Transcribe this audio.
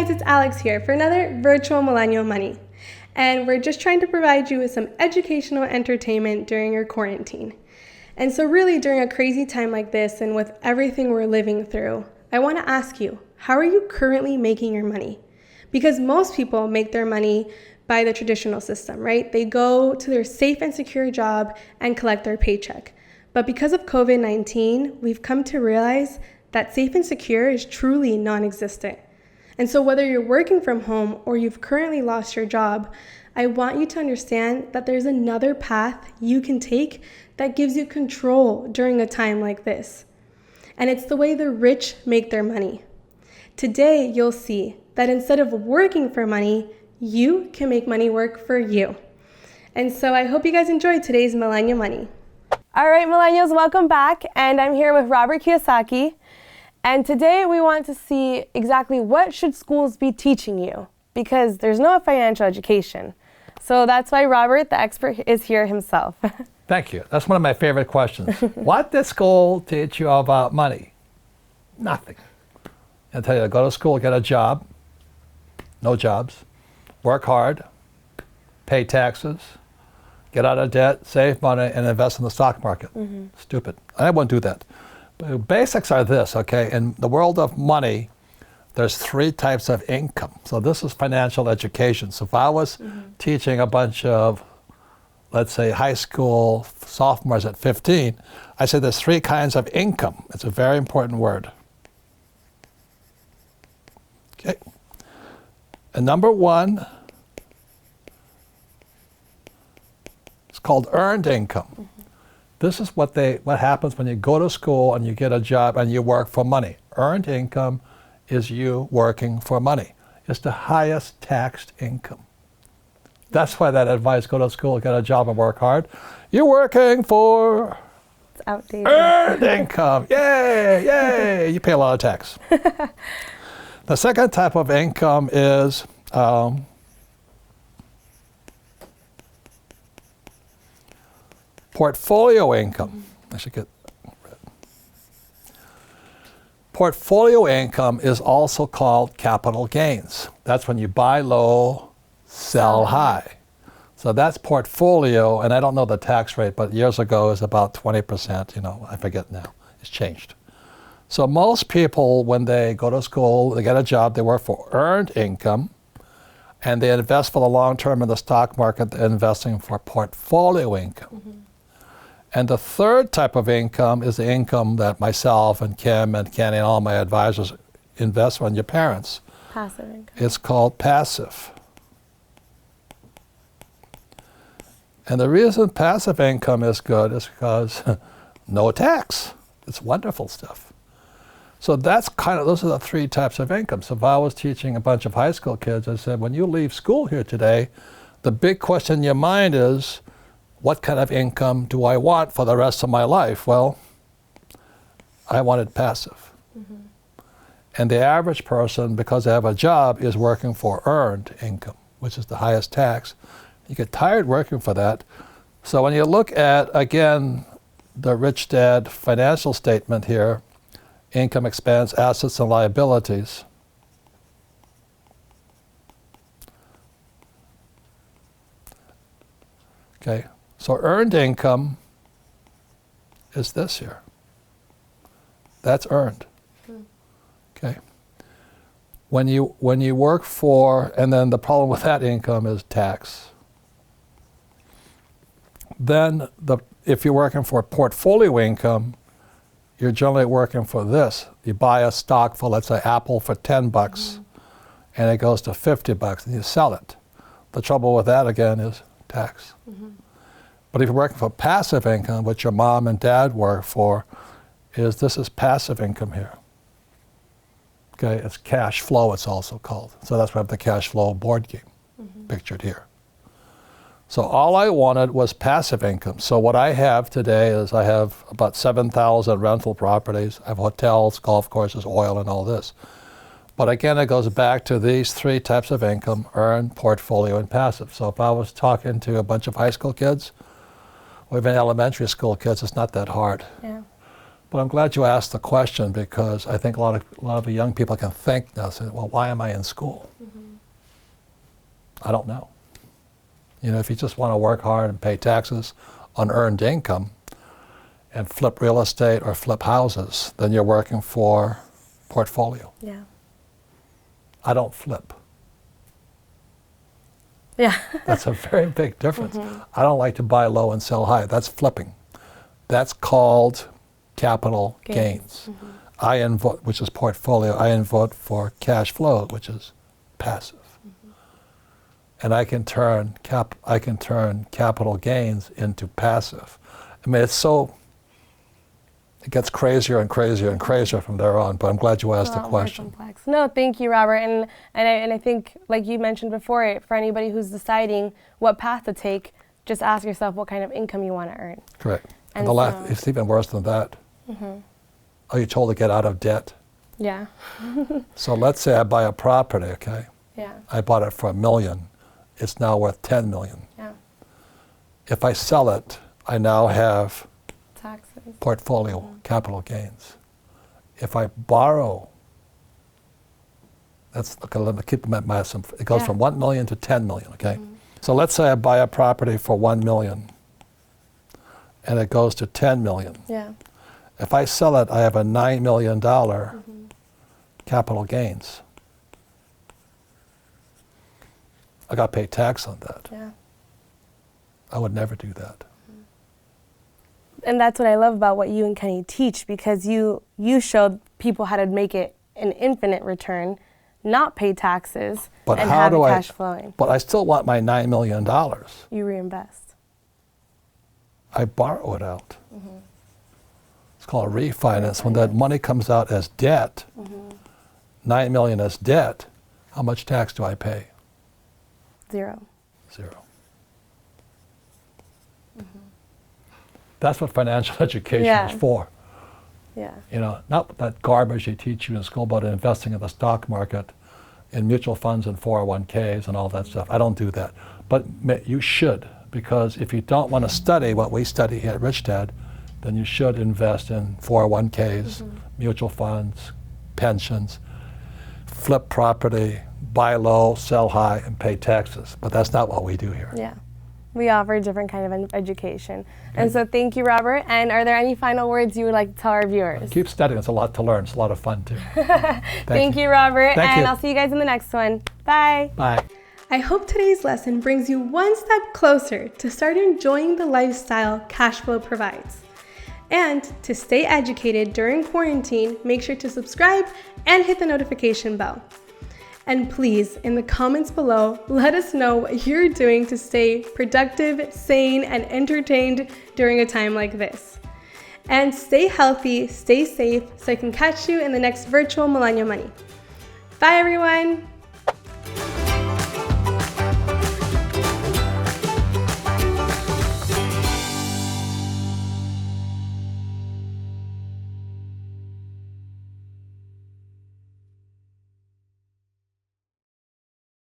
guys, it's Alex here for another virtual Millennial Money. And we're just trying to provide you with some educational entertainment during your quarantine. And so really during a crazy time like this and with everything we're living through, I want to ask you, how are you currently making your money? Because most people make their money by the traditional system, right? They go to their safe and secure job and collect their paycheck. But because of COVID-19, we've come to realize that safe and secure is truly non-existent. And so whether you're working from home or you've currently lost your job, I want you to understand that there's another path you can take that gives you control during a time like this. And it's the way the rich make their money. Today, you'll see that instead of working for money, you can make money work for you. And so I hope you guys enjoyed today's Millennial Money. All right, Millennials, welcome back. And I'm here with Robert Kiyosaki. And today we want to see exactly what should schools be teaching you, because there's no financial education. So that's why Robert, the expert, is here himself. Thank you. That's one of my favorite questions. What did school teach you about money? Nothing. I tell you, go to school, get a job, no jobs, work hard, pay taxes, get out of debt, save money, and invest in the stock market. Stupid. I wouldn't do that. The basics are this, okay? In the world of money, there's three types of income. So this is financial education. So if I was teaching a bunch of, let's say, high school sophomores at 15, I say there's three kinds of income. It's a very important word. Okay. And number one is called earned income. This is what happens when you go to school and you get a job and you work for money. Earned income is you working for money. It's the highest taxed income. That's why that advice, go to school, get a job and work hard. You're working for It's outdated. earned income. Yay, yay. You pay a lot of tax. The second type of income is portfolio income. I should get red. Portfolio income is also called capital gains. That's when you buy low, sell high. So that's portfolio, and I don't know the tax rate, but years ago it was about 20%, I forget now. It's changed. So most people, when they go to school, they get a job, they work for earned income, and they invest for the long term in the stock market, they're investing for portfolio income. And the third type of income is the income that myself and Kim and Kenny and all my advisors invest on your parents. Passive income. It's called passive. And the reason passive income is good is because no tax. It's wonderful stuff. So those are the three types of income. So if I was teaching a bunch of high school kids, I said, when you leave school here today, the big question in your mind is, what kind of income do I want for the rest of my life? Well, I wanted passive. And the average person, because they have a job, is working for earned income, which is the highest tax. You get tired working for that. So when you look at, again, the Rich Dad financial statement here, income, expense, assets, and liabilities. Okay. So earned income is this here. That's earned. Okay. When you work for, and then the problem with that income is tax. Then if you're working for portfolio income, you're generally working for this. You buy a stock for, let's say, Apple for $10, and it goes to $50, and you sell it. The trouble with that, again, is tax. But if you're working for passive income, which your mom and dad work for, this is passive income here. Okay, it's cash flow, it's also called. So that's why I have the cash flow board game pictured here. So all I wanted was passive income. So what I have today is I have about 7,000 rental properties. I have hotels, golf courses, oil, and all this. But again, it goes back to these three types of income: earned, portfolio, and passive. So if I was talking to a bunch of high school kids, or even elementary school kids, it's not that hard. Yeah. But I'm glad you asked the question, because I think a lot of young people can think now, say, well, why am I in school? I don't know. If you just want to work hard and pay taxes on earned income and flip real estate or flip houses, then you're working for portfolio. Yeah. I don't flip. Yeah. That's a very big difference. I don't like to buy low and sell high. That's flipping. That's called capital gains. Which is portfolio. I vote for cash flow, which is passive. And I can turn capital gains into passive. I mean, it gets crazier and crazier and crazier from there on, but I'm glad you asked the question. No, thank you, Robert. And I think, like you mentioned before, for anybody who's deciding what path to take, just ask yourself what kind of income you want to earn. Correct. And it's even worse than that. Are you told to get out of debt? Yeah. So let's say I buy a property, okay? Yeah. I bought it for $1 million. It's now worth $10 million. Yeah. If I sell it, I now have Taxes. portfolio capital gains. If I borrow, let me keep it math simple. It goes from 1 million to 10 million, okay? So let's say I buy a property for 1 million and it goes to 10 million. Yeah. If I sell it, I have a $9 million capital gains. I got to pay tax on that. Yeah. I would never do that. And that's what I love about what you and Kenny teach, because you showed people how to make it an infinite return, not pay taxes, but and how have do it cash flowing. But I still want my $9 million. You reinvest. I borrow it out. It's called a refinance. When that money comes out as debt, $9 million as debt, how much tax do I pay? Zero. That's what financial education is for. Yeah. Not that garbage they teach you in school about investing in the stock market, in mutual funds and 401ks and all that stuff. I don't do that. But you should, because if you don't want to study what we study here at Rich Dad, then you should invest in 401ks, mutual funds, pensions, flip property, buy low, sell high, and pay taxes. But that's not what we do here. Yeah. We offer a different kind of education. And so thank you, Robert. And are there any final words you would like to tell our viewers? Keep studying. It's a lot to learn. It's a lot of fun, too. Thank you, Robert. Thank you. I'll see you guys in the next one. Bye. Bye. I hope today's lesson brings you one step closer to start enjoying the lifestyle cash flow provides. And to stay educated during quarantine, make sure to subscribe and hit the notification bell. And please, in the comments below, let us know what you're doing to stay productive, sane, and entertained during a time like this. And stay healthy, stay safe, so I can catch you in the next virtual Millennial Money. Bye, everyone.